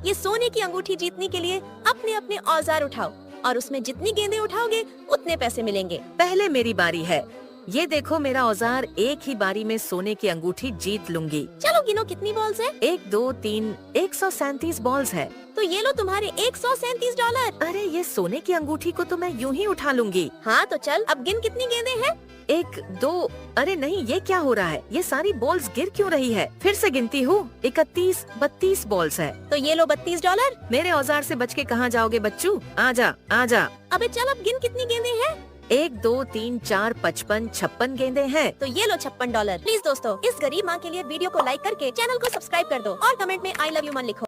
ये सोने की अंगूठी जीतने के लिए अपने अपने औजार उठाओ और उसमें जितनी गेंदें उठाओगे उतने पैसे मिलेंगे। पहले मेरी बारी है। ये देखो मेरा औजार, एक ही बारी में सोने की अंगूठी जीत लूंगी। चलो गिनो कितनी बॉल्स है। 1 2 3 137 बॉल्स है। तो ये लो तुम्हारे $137। अरे ये सोने की अंगूठी को तो मैं यूं ही उठा लूंगी। हाँ तो चल अब गिन कितनी गेंदें हैं। 1 2, अरे नहीं, ये क्या हो रहा है? ये सारी बॉल्स गिर क्यों रही है? फिर से गिनती हूँ। 31 32 बॉल्स है। तो ये लो $32। मेरे औजार से बच के कहाँ जाओगे बच्चू? आजा आजा। अबे चल अब गिन कितनी गेंदें हैं। 1 2 3 4 55 56 गेंदे हैं। तो ये लो $56। प्लीज दोस्तों, इस गरीब माँ के लिए वीडियो को लाइक करके चैनल को सब्सक्राइब कर दो और कमेंट में आई लव यू मन लिखो।